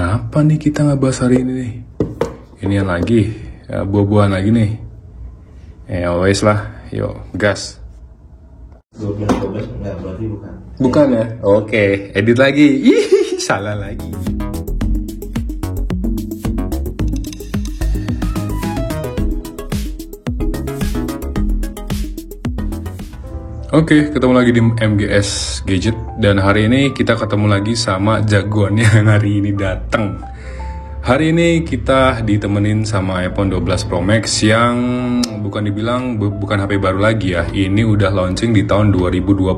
Apa nih kita nggak bahas hari ini nih? Ini yang lagi, buah-buahan lagi nih. Always lah, yuk gas. 12 enggak, berarti bukan. Bukan ya? Oke, edit lagi. Ih, salah lagi. Oke, ketemu lagi di MGS Gadget. Dan hari ini kita ketemu lagi sama jagoan yang hari ini datang. Hari ini kita ditemenin sama iPhone 12 Pro Max yang bukan dibilang bukan HP baru lagi ya. Ini udah launching di tahun 2020.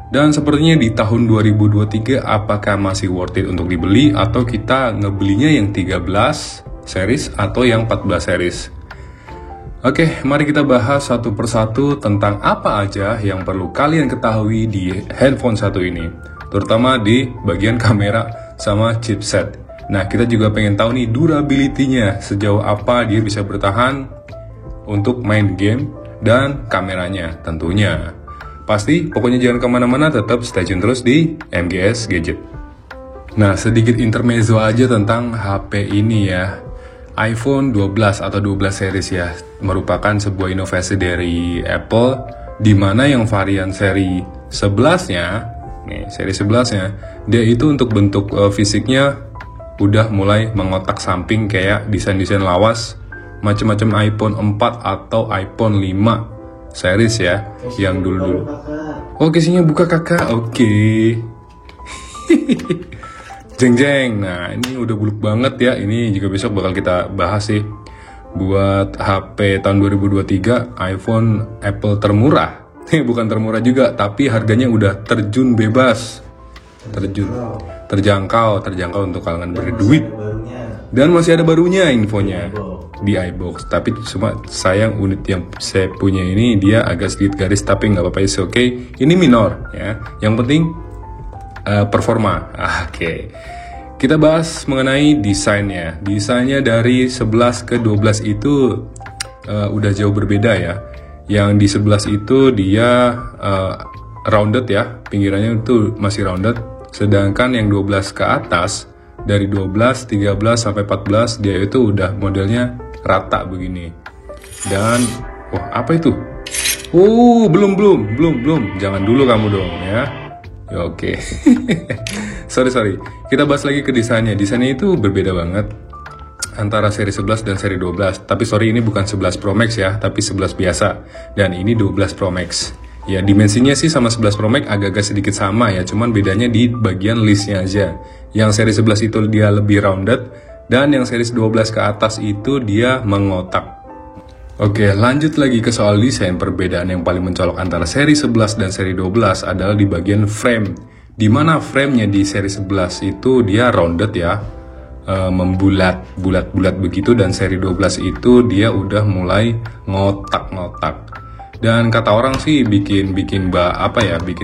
Dan sepertinya di tahun 2023 apakah masih worth it untuk dibeli atau kita ngebelinya yang 13 series atau yang 14 series. Oke, mari kita bahas satu persatu tentang apa aja yang perlu kalian ketahui di handphone satu ini, terutama di bagian kamera sama chipset. Nah, kita juga pengen tahu nih durability-nya, sejauh apa dia bisa bertahan untuk main game dan kameranya tentunya. Pasti, pokoknya jangan kemana-mana, tetap stay tune terus di MGS Gadget. Nah, sedikit intermezzo aja tentang HP ini ya. iPhone 12 atau 12 series ya, merupakan sebuah inovasi dari Apple, di mana yang varian seri 11-nya, nih seri 11-nya, dia itu untuk bentuk fisiknya udah mulai mengotak samping kayak desain-desain lawas macam-macam iPhone 4 atau iPhone 5 series ya, yang dulu-dulu. Oh, casingnya buka kakak, oke. Jeng-jeng, nah ini udah buluk banget ya, ini juga besok bakal kita bahas sih. Buat HP tahun 2023, iPhone Apple termurah. Bukan termurah juga, tapi harganya udah terjun bebas. Terjangkau untuk kalangan berduit. Dan masih ada barunya infonya di iBox. Tapi cuma sayang unit yang saya punya ini dia agak sedikit garis, tapi nggak apa-apa, oke. Ini minor ya, yang penting performa. Oke. Kita bahas mengenai desainnya. Desainnya dari 11 ke 12 itu udah jauh berbeda ya. Yang di 11 itu dia rounded ya, pinggirannya itu masih rounded. Sedangkan yang 12 ke atas, dari 12, 13 sampai 14 dia itu udah modelnya rata begini. Dan apa itu? Belum. Jangan dulu kamu dong ya. Oke. sorry. Kita bahas lagi ke desainnya. Desainnya itu berbeda banget antara seri 11 dan seri 12. Tapi sorry, ini bukan 11 Pro Max ya, tapi 11 biasa. Dan ini 12 Pro Max. Ya, dimensinya sih sama 11 Pro Max agak-agak sedikit sama ya, cuman bedanya di bagian listnya aja. Yang seri 11 itu dia lebih rounded, dan yang seri 12 ke atas itu dia mengotak. Oke, lanjut lagi ke soal desain. Perbedaan yang paling mencolok antara seri 11 dan seri 12 adalah di bagian frame. Dimana framenya di seri 11 itu dia rounded ya, bulat begitu, dan seri 12 itu dia udah mulai ngotak-ngotak. Dan kata orang sih bikin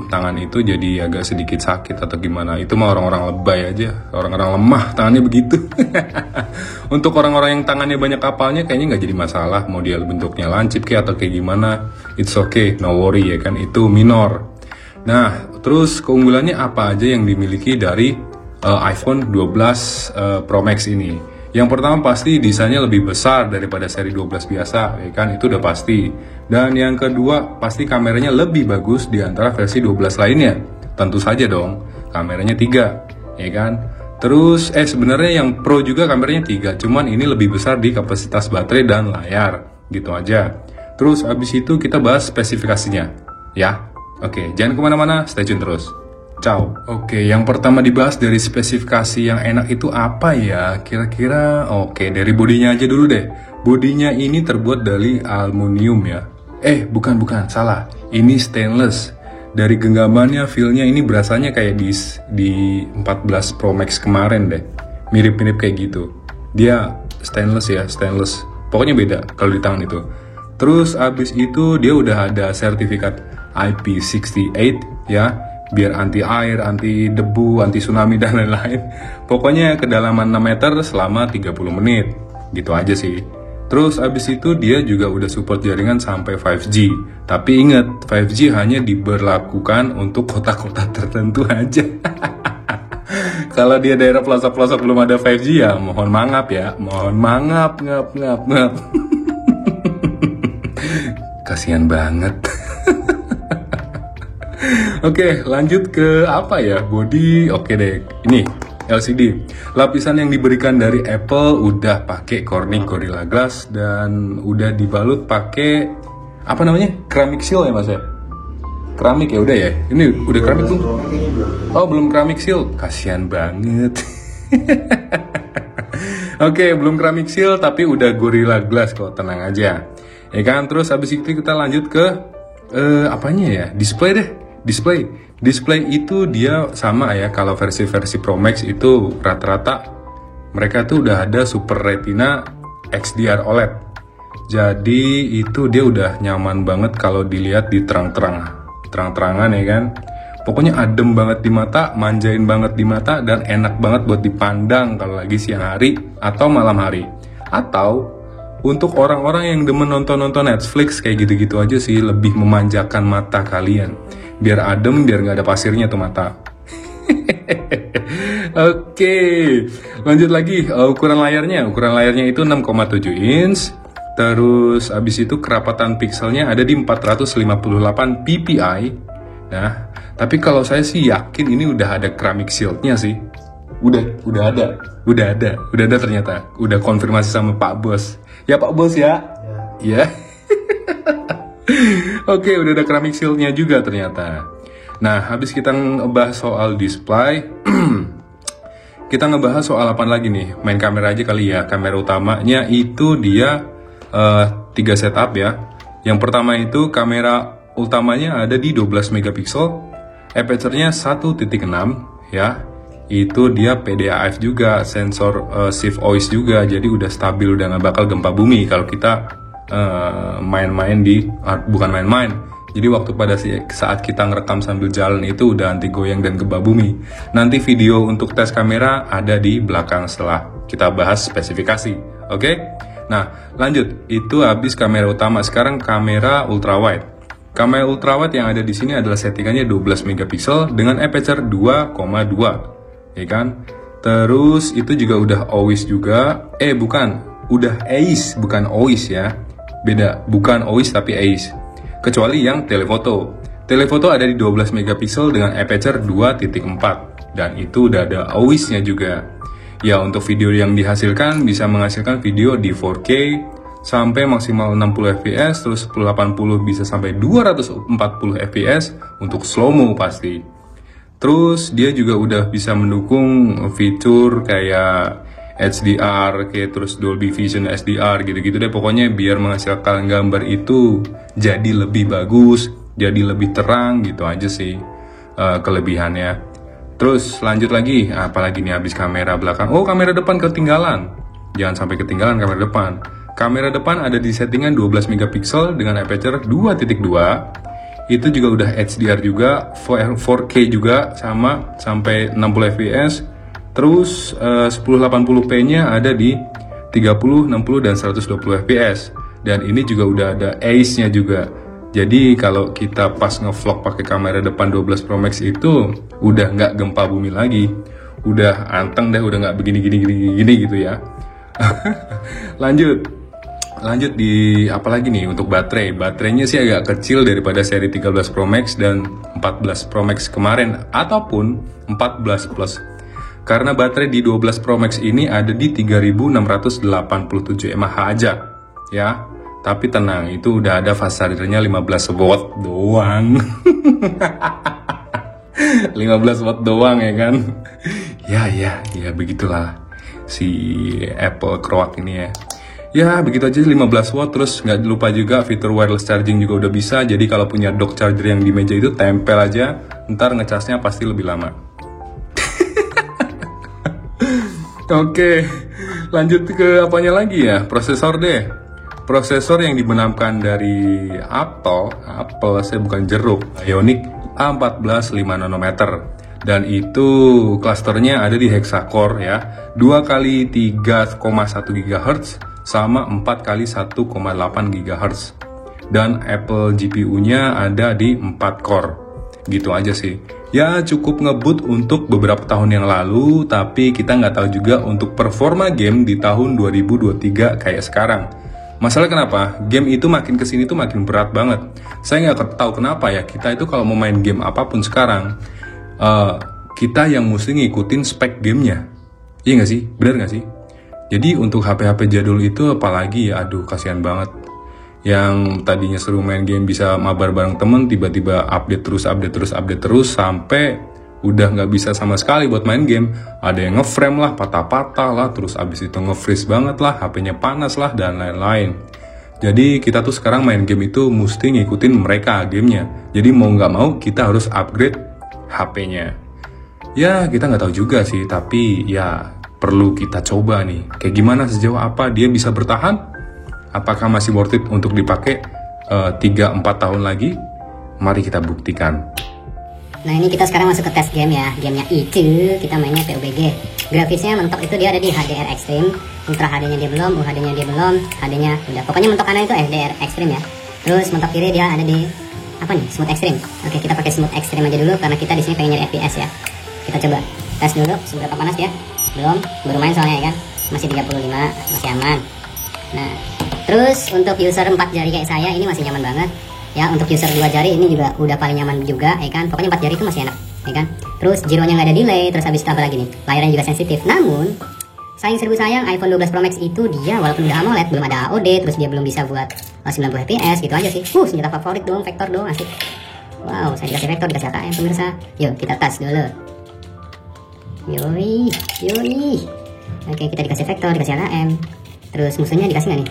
tangan itu jadi agak sedikit sakit atau gimana. Itu mah orang-orang lebay aja, orang-orang lemah tangannya begitu. Untuk orang-orang yang tangannya banyak kapalnya kayaknya nggak jadi masalah. Mau dia bentuknya lancip kayak atau kayak gimana, it's okay, no worry ya kan, itu minor. Nah, terus keunggulannya apa aja yang dimiliki dari iPhone 12 Pro Max ini? Yang pertama pasti desainnya lebih besar daripada seri 12 biasa, ya kan, itu udah pasti. Dan yang kedua pasti kameranya lebih bagus di antara versi 12 lainnya. Tentu saja dong, kameranya 3, ya kan. Terus sebenarnya yang Pro juga kameranya 3, cuman ini lebih besar di kapasitas baterai dan layar, gitu aja. Terus abis itu kita bahas spesifikasinya, ya. Oke, jangan kemana-mana, stay tune terus. Ciao. Oke, yang pertama dibahas dari spesifikasi yang enak itu apa ya? Kira-kira, dari bodinya aja dulu deh. Bodinya ini terbuat dari aluminium ya. Bukan, salah. Ini stainless. Dari genggamannya, feel-nya ini berasanya kayak di 14 Pro Max kemarin deh. Mirip-mirip kayak gitu. Dia stainless ya, stainless. Pokoknya beda kalau di tangan itu. Terus abis itu dia udah ada sertifikat IP68 ya, biar anti air, anti debu, anti tsunami dan lain-lain. Pokoknya kedalaman 6 meter selama 30 menit. Gitu aja sih. Terus abis itu dia juga udah support jaringan sampai 5G. Tapi ingat, 5G hanya diberlakukan untuk kota-kota tertentu aja. Kalau dia daerah pelosok-pelosok belum ada 5G ya mohon mangap ya. Mohon mangap, ngap. Kasihan banget. Oke, lanjut ke apa ya? Body, oke deh. Ini LCD. Lapisan yang diberikan dari Apple udah pakai Corning Gorilla Glass dan udah dibalut pakai apa namanya? Keramik seal ya Mas ya? Keramik ya udah ya. Ini udah keramik belum? Oh, belum keramik seal. Kasihan banget. Oke, belum keramik seal tapi udah Gorilla Glass kok, tenang aja. Ya kan, terus habis itu kita lanjut ke apanya ya? Display deh. Display itu dia sama ya, kalau versi-versi Pro Max itu rata-rata mereka tuh udah ada Super Retina XDR OLED. Jadi itu dia udah nyaman banget kalau dilihat di terang-terangan ya kan. Pokoknya adem banget di mata, manjain banget di mata, dan enak banget buat dipandang kalau lagi siang hari atau malam hari. Atau untuk orang-orang yang demen nonton Netflix kayak gitu-gitu aja sih, lebih memanjakan mata kalian. Biar adem, biar nggak ada pasirnya tuh mata. Oke, lanjut lagi. Ukuran layarnya itu 6,7 inch. Terus abis itu kerapatan pixelnya ada di 458 ppi. Nah, tapi kalau saya sih yakin ini udah ada ceramic shieldnya sih. Udah ada ternyata. Udah konfirmasi sama Pak Bos. Ya Pak Bos ya. Ya. Oke, udah ada ceramic shieldnya juga ternyata. Nah, habis kita ngebahas soal display, kita ngebahas soal apa lagi nih? Main kamera aja kali ya. Kamera utamanya itu dia 3 setup ya. Yang pertama itu kamera utamanya ada di 12 megapiksel, aperture-nya 1.6 ya. Itu dia PDAF juga, sensor shift OIS juga, jadi udah stabil, udah nggak bakal gempa bumi kalau kita main-main bukan main-main. Jadi waktu pada saat kita ngerekam sambil jalan itu udah anti goyang dan gempa bumi. Nanti video untuk tes kamera ada di belakang setelah kita bahas spesifikasi. Oke? Nah, lanjut. Itu habis kamera utama. Sekarang kamera ultrawide. Kamera ultrawide yang ada di sini adalah settingannya 12 megapiksel dengan aperture 2,2. Ya kan? Terus itu juga udah OIS juga. Udah AIS, bukan OIS ya. Beda, bukan OIS tapi AIS. Kecuali yang telefoto. Telefoto ada di 12 megapiksel dengan aperture 2.4 dan itu udah ada OIS-nya juga. Ya, untuk video yang dihasilkan bisa menghasilkan video di 4K sampai maksimal 60 fps, terus 1080 bisa sampai 240 fps untuk slow-mo pasti. Terus dia juga udah bisa mendukung fitur kayak HDR, kayak terus Dolby Vision SDR gitu-gitu deh. Pokoknya biar menghasilkan gambar itu jadi lebih bagus, jadi lebih terang gitu aja sih kelebihannya. Terus lanjut lagi, apalagi nih habis kamera belakang. Oh, kamera depan ketinggalan. Jangan sampai ketinggalan kamera depan. Kamera depan ada di settingan 12 megapiksel dengan aperture 2.2. Itu juga udah HDR juga, 4K juga sama sampai 60 fps. Terus 1080p-nya ada di 30, 60 dan 120 fps. Dan ini juga udah ada AIS-nya juga. Jadi kalau kita pas ngevlog pakai kamera depan 12 Pro Max itu udah nggak gempa bumi lagi. Udah anteng deh, udah nggak begini gitu ya. Lanjut di apa lagi nih untuk baterai. Baterainya sih agak kecil daripada seri 13 Pro Max dan 14 Pro Max kemarin ataupun 14 Plus. Karena baterai di 12 Pro Max ini ada di 3687 mAh aja ya. Tapi tenang, itu udah ada fast chargernya 15 watt doang. 15 watt doang ya kan. Ya begitulah si Apple Croak ini ya. Ya begitu aja 15 watt. Terus nggak lupa juga fitur wireless charging juga udah bisa. Jadi kalau punya dock charger yang di meja itu tempel aja, ntar ngecasnya pasti lebih lama. Oke, lanjut ke apanya lagi ya? Prosesor deh. Prosesor yang dibenamkan dari Apple, saya bukan jeruk, Ioniq A14 5 nanometer. Dan itu klasternya ada di hexacore ya, 2 kali 3,1 GHz sama 4 kali 1,8 GHz. Dan Apple GPU-nya ada di 4 core. Gitu aja sih. Ya cukup ngebut untuk beberapa tahun yang lalu, tapi kita nggak tahu juga untuk performa game di tahun 2023 kayak sekarang. Masalah kenapa? Game itu makin kesini tuh makin berat banget. Saya nggak tahu kenapa ya, kita itu kalau mau main game apapun sekarang, kita yang mesti ngikutin spek gamenya. Iya nggak sih? Bener nggak sih? Jadi untuk HP-HP jadul itu apalagi ya, aduh kasihan banget. Yang tadinya seru main game bisa mabar bareng temen, tiba-tiba update terus sampai udah nggak bisa sama sekali buat main game. Ada yang ngeframe lah, patah-patah lah, terus abis itu nge-freeze banget lah, HP-nya panas lah, dan lain-lain. Jadi kita tuh sekarang main game itu mesti ngikutin mereka gamenya. Jadi mau nggak mau kita harus upgrade HP-nya. Ya kita nggak tahu juga sih, tapi ya perlu kita coba nih. Kayak gimana, sejauh apa dia bisa bertahan? Apakah masih worth it untuk dipakai 3-4 tahun lagi? Mari kita buktikan. Nah ini kita sekarang masuk ke tes game ya. Gamenya itu kita mainnya PUBG. Grafisnya mentok itu dia ada di HDR Extreme. Ultra HD-nya dia belum, UHD-nya dia belum, HD-nya udah. Pokoknya mentok kanan itu HDR Extreme ya. Terus mentok kiri dia ada di apa nih? Smooth Extreme. Oke, kita pakai Smooth Extreme aja dulu karena kita di sini pengen nyari FPS ya. Kita coba tes dulu seberapa panas dia. Belum, baru main soalnya ya kan. Masih 35, masih aman. Nah, terus untuk user 4 jari kayak saya ini masih nyaman banget. Ya, untuk user 2 jari ini juga udah paling nyaman juga, ya kan. Pokoknya 4 jari itu masih enak, ya kan. Terus gironya nggak ada delay, terus habis itu apa lagi nih? Layarnya juga sensitif. Namun, sayang seribu sayang iPhone 12 Pro Max itu dia walaupun udah AMOLED belum ada AOD, terus dia belum bisa buat 90 fps gitu aja sih. Senjata favorit dong, vektor dong, asik. Wow, saya dikasih vektor, dikasih AKM pemirsa. Yuk, kita tes dulu. Yoi. Oke, kita dikasih vektor, dikasih AKM. Terus musuhnya dikasih nggak nih?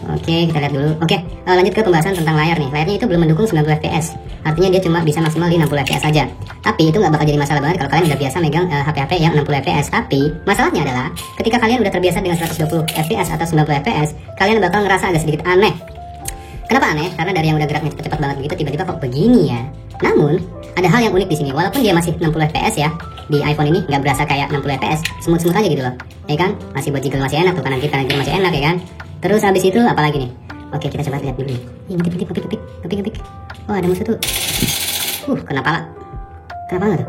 Oke, kita lihat dulu. Oke, lanjut ke pembahasan tentang layar nih. Layarnya itu belum mendukung 90 fps. Artinya dia cuma bisa maksimal di 60 fps saja. Tapi itu nggak bakal jadi masalah banget kalau kalian udah biasa megang HP-HP yang 60 fps. Tapi masalahnya adalah ketika kalian udah terbiasa dengan 120 fps atau 90 fps, kalian bakal ngerasa agak sedikit aneh. Kenapa aneh? Karena dari yang udah geraknya cepat banget begitu, tiba-tiba kok begini ya. Namun ada hal yang unik di sini. Walaupun dia masih 60 fps ya, di iPhone ini nggak berasa kayak 60 fps, smooth aja gitu loh, ya kan? Masih buat jiggle masih enak tuh, kanan kiri masih enak ya kan? Terus habis itu apa lagi nih? Oke, kita coba lihat dulu nih. Ih, ngetik. Oh, ada musuh tuh. Kena pala. Kena tuh.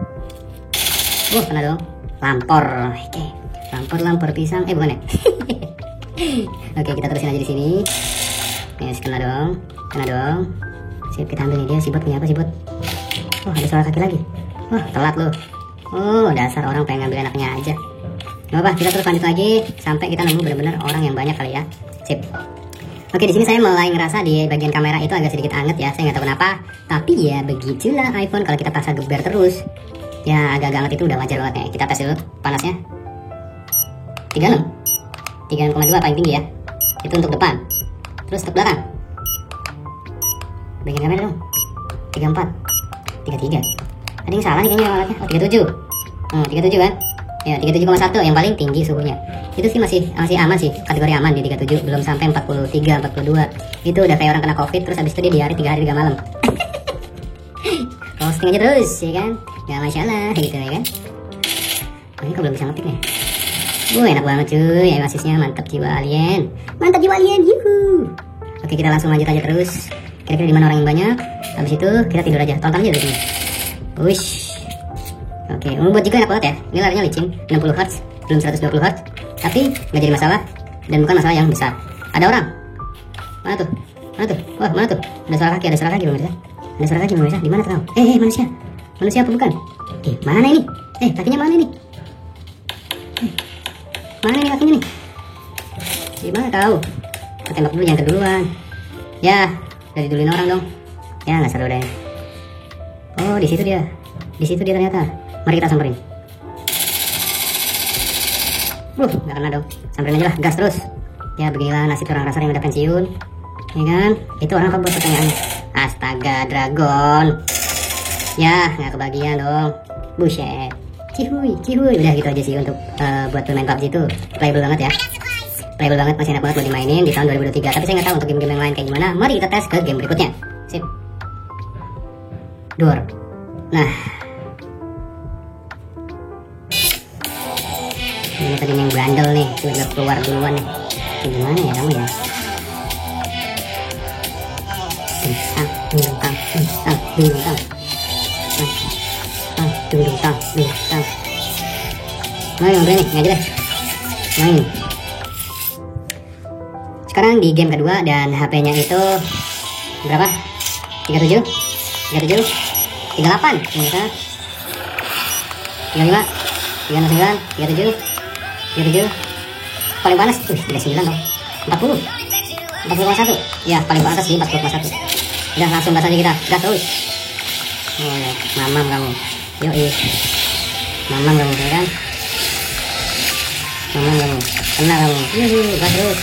Kena dong. Lampor. Oke. Lampor pisang. Bukan ya? Oke, kita terusin aja di sini. Yes, kena dong. Sip, kita ambil nih dia. Sibot punya apa sibot? Ada suara kaki lagi. Telat lu. Dasar orang pengen ngambil enaknya aja. Gak apa, kita terus lanjut lagi sampai kita nemu benar-benar orang yang banyak kali ya. Sip. Oke, di sini saya mulai ngerasa di bagian kamera itu agak sedikit anget ya. Saya nggak tahu kenapa, tapi ya begitulah iPhone kalau kita paksa geber terus. Ya agak anget itu udah wajar banget ya. Kita tes dulu panasnya. 36,2 paling tinggi ya. Itu untuk depan. Terus untuk belakang. Bagian kamera dong. 34, 33. Ada yang salah nih kayaknya alatnya. 37. 37 kan? Ya 37,1 yang paling tinggi suhunya. Itu sih masih aman sih, kategori aman di 37, belum sampai 43, 42. Itu udah kayak orang kena Covid terus habis itu dia diare 3 hari 3 malam. Roasting aja terus ya kan? Gak masalah gitu ya kan? Ini kok belum bisa ngetik nih. Enak banget cuy, ya asisnya mantap jiwa alien. Yuhu. Oke, kita langsung lanjut aja terus. Kira-kira di mana orang yang banyak? Habis itu kita tidur aja, tonton aja di sini. Wush. Oke, buat jika enak banget ya. Ini layarnya licin, 60 Hz, belum 120 Hz. Tapi nggak jadi masalah dan bukan masalah yang besar. Ada orang. Mana tuh? Wah, mana tuh? Ada suara kaki pemirsa. Di mana tuh? Manusia. Manusia apa bukan? Mana ini? Kakinya mana ini? Mana ini kakinya nih? Gimana tahu? Kita tembak dulu yang keduluan. Ya, udah diduluin orang dong. Ya nggak seru deh. Oh, di situ dia ternyata. Mari kita samperin. Nggak kena dong. Samperin aja lah, gas terus. Ya beginilah nasib orang rasar yang udah pensiun. Ya kan? Itu orang apa buat pertanyaannya? Astaga, dragon. Ya, nggak kebagian dong. Buset. Cihuy. Udah gitu aja sih untuk buat bermain PUBG itu. Playable banget ya. Playable banget, masih enak banget buat dimainin di tahun 2023. Tapi saya nggak tahu untuk game-game yang lain kayak gimana. Mari kita tes ke game berikutnya. Sip. Door. Nah, ini tadi yang bandel nih, udah keluar duluan nih. Gimana ya kamu ya? Bintang. tang. Main ngobrol nih, ngaji deh. Main. Sekarang di game kedua dan HP-nya itu berapa? 37, 38, 35, 39, 37, paling panas, 39 dong, 40,1, ya paling panas di 40,1. Udah langsung bahas aja kita, gas terus. Oh, mamam kamu, yoi, mamam kamu, ya kan? Mamam kamu, kena kamu, gas terus.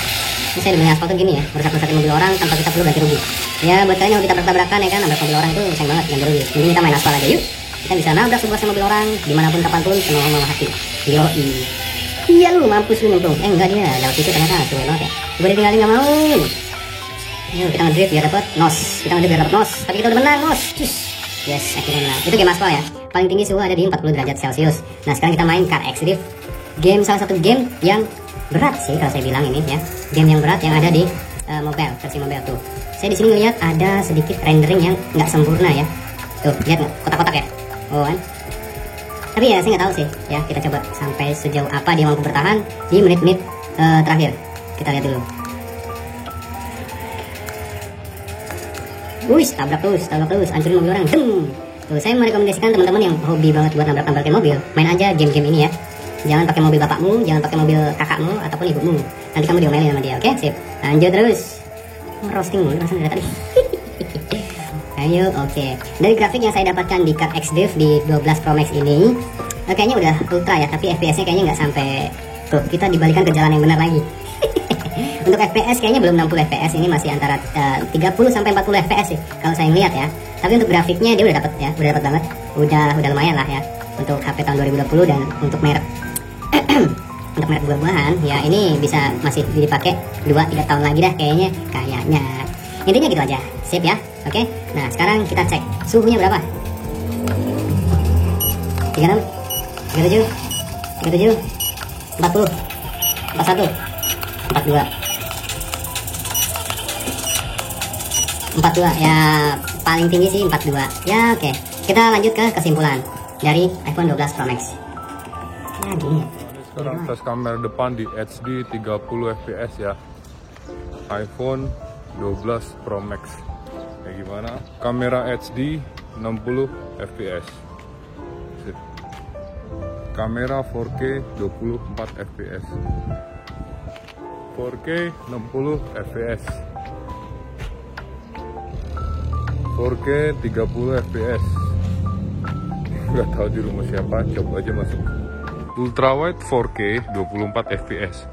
Ini saya demi aspal tuh gini ya, merusak-rusakin mobil orang tanpa kita perlu ganti rugi. Ya buat kalian yang mau ditabrak-tabrakan ya kan, nabrak mobil orang tuh sayang banget, ganti rugi. Mending kita main aspal aja yuk. Kita bisa nabrak sebuah mobil orang dimanapun kapanpun senang hati. Yoi. Iya lu mampus lu nyemplung. Enggak dia lewat situ ternyata tuh banget ya. Gue ditinggalin nggak mau. Yuk kita ngedrift biar dapat nos. Tapi kita udah menang nos. Yes akhirnya menang. Itu game aspal ya. Paling tinggi suhu ada di 40 derajat Celcius. Nah sekarang kita main Car X Drift. Game salah satu game yang berat sih kalau saya bilang ini ya. Game yang berat yang ada di mobile, versi mobile tuh. Saya di sini lihat ada sedikit rendering yang nggak sempurna ya. Tuh lihat nggak kotak-kotak ya. Oh kan. Tapi ya saya nggak tahu sih ya, kita coba sampai sejauh apa dia mampu bertahan di menit-menit terakhir. Kita lihat dulu. Wih, tabrak terus, hancurin mobil orang. Tuh, saya merekomendasikan teman-teman yang hobi banget buat nabrak-nabrakin mobil, main aja game-game ini ya. Jangan pakai mobil bapakmu, jangan pakai mobil kakakmu ataupun ibumu. Nanti kamu diomelin sama dia, oke? Sip. Lanjut terus. Roasting mulu rasanya dari tadi. Ayo, oke. Dari grafik yang saya dapatkan di Car X Drift di 12 Pro Max ini, kayaknya udah ultra ya, tapi FPS-nya kayaknya nggak sampai. Tuh, kita dibalikan ke jalan yang benar lagi. Untuk FPS kayaknya belum 60 FPS, ini masih antara 30 sampai 40 FPS sih kalau saya ngeliat ya. Tapi untuk grafiknya dia udah dapat ya, udah dapat banget. Udah lumayan lah ya untuk HP tahun 2020 dan untuk merek untuk merek buah-buahan ya ini bisa masih dipakai 2-3 tahun lagi dah kayaknya. Intinya gitu aja. Sip ya. Oke. Nah, sekarang kita cek suhunya berapa. 36, 37, 40, 41, 42 ya, paling tinggi sih 42 ya. Oke, kita lanjut ke kesimpulan dari iPhone 12 Pro Max ya gini. Sekarang tes kamera depan di HD 30 fps ya, iPhone 12 Pro Max. Kayak gimana? Kamera HD 60 fps, kamera 4K 24 fps, 4K 60 fps, 4K 30 fps. Gak tahu di rumah siapa, coba aja masuk. Ultrawide 4K 24 fps,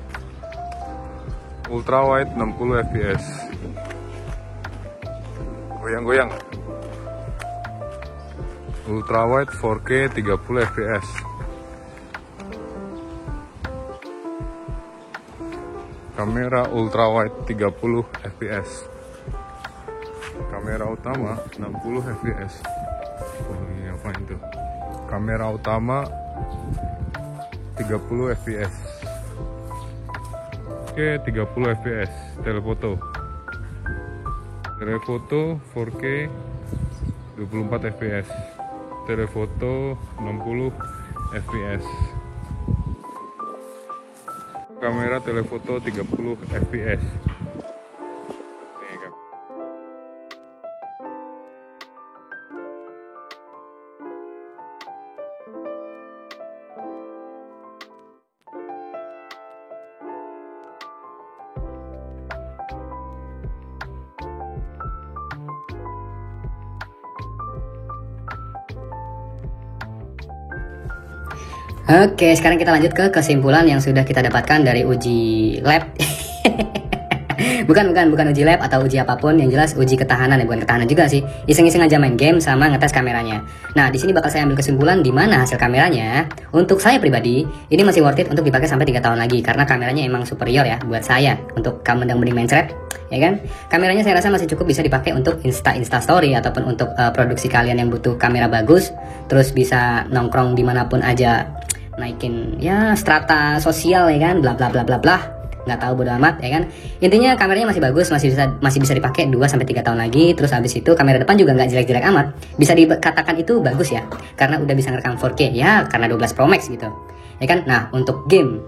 ultrawide 60 fps. Goyang-goyang. Ultrawide 4K 30 fps. Kamera ultrawide 30 fps. Kamera utama 60 fps. Oh, ini apa itu? Kamera utama 30 fps. Oke, 30 fps. Telefoto 4K 24 fps. Telefoto 60 fps. Kamera telefoto 30 fps. Nih, kan. Oke, sekarang kita lanjut ke kesimpulan yang sudah kita dapatkan dari uji lab. bukan uji lab atau uji apapun, yang jelas uji ketahanan ya, bukan ketahanan juga sih. Iseng-iseng aja main game sama ngetes kameranya. Nah, di sini bakal saya ambil kesimpulan di mana hasil kameranya. Untuk saya pribadi, ini masih worth it untuk dipakai sampai 3 tahun lagi karena kameranya emang superior ya buat saya untuk kamu yang mending main thread, ya kan? Kameranya saya rasa masih cukup bisa dipakai untuk Insta story ataupun untuk produksi kalian yang butuh kamera bagus, terus bisa nongkrong dimanapun aja, naikin ya strata sosial ya kan, bla bla bla bla bla, nggak tahu, bodo amat ya kan. Intinya kameranya masih bagus, masih bisa dipakai 2-3 tahun lagi. Terus habis itu kamera depan juga nggak jelek-jelek amat, bisa dikatakan itu bagus ya, karena udah bisa ngerekam 4K ya, karena 12 Pro Max gitu ya kan. Nah untuk game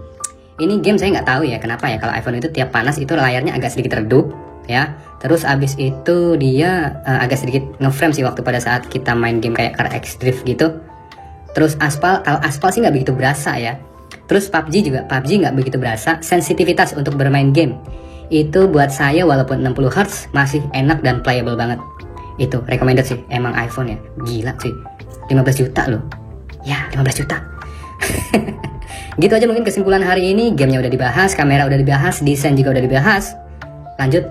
saya nggak tahu ya kenapa ya, kalau iPhone itu tiap panas itu layarnya agak sedikit redup ya. Terus abis itu dia agak sedikit ngeframe sih waktu pada saat kita main game kayak Car X Drift gitu. Terus kalau aspal sih nggak begitu berasa ya. Terus PUBG nggak begitu berasa. Sensitivitas untuk bermain game itu buat saya walaupun 60 Hz masih enak dan playable banget. Itu recommended sih emang iPhone ya. Gila sih, 15 juta loh ya, 15 juta. Gitu aja mungkin kesimpulan hari ini. Gamenya udah dibahas, kamera udah dibahas, desain juga udah dibahas. Lanjut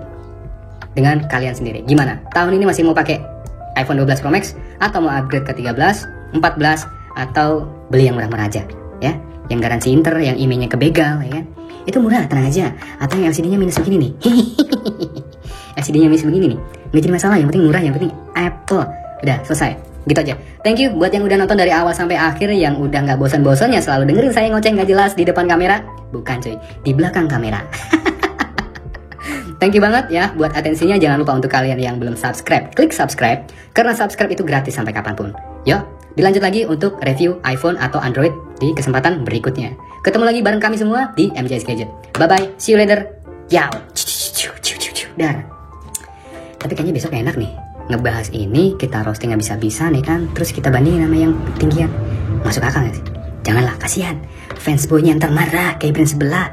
dengan kalian sendiri, gimana? Tahun ini masih mau pakai iPhone 12 Pro Max atau mau upgrade ke 13, 14, atau beli yang murah-murah aja ya, yang garansi Inter, yang IMEI-nya kebegal ya kan? Itu murah, tenang aja. Atau yang LCD-nya minus begini nih. LCD-nya minus begini nih, nggak jadi masalah, yang penting murah, yang penting Apple. Udah selesai, gitu aja. Thank you buat yang udah nonton dari awal sampai akhir, yang udah nggak bosan-bosannya selalu dengerin saya ngoceh nggak jelas di depan kamera. Bukan cuy, di belakang kamera. Thank you banget ya buat atensinya. Jangan lupa untuk kalian yang belum subscribe, klik subscribe, karena subscribe itu gratis sampai kapanpun. Yuk, dilanjut lagi untuk review iPhone atau Android di kesempatan berikutnya. Ketemu lagi bareng kami semua di MJS Gadget. Bye-bye, see you later. Yao. Dar. Tapi kayaknya besok enak nih ngebahas ini, kita roasting habis-habisan nih kan, terus kita bandingin sama yang tinggian. Masuk akal gak sih? Janganlah, kasihan fans boynya ntar marah kayak brand sebelah.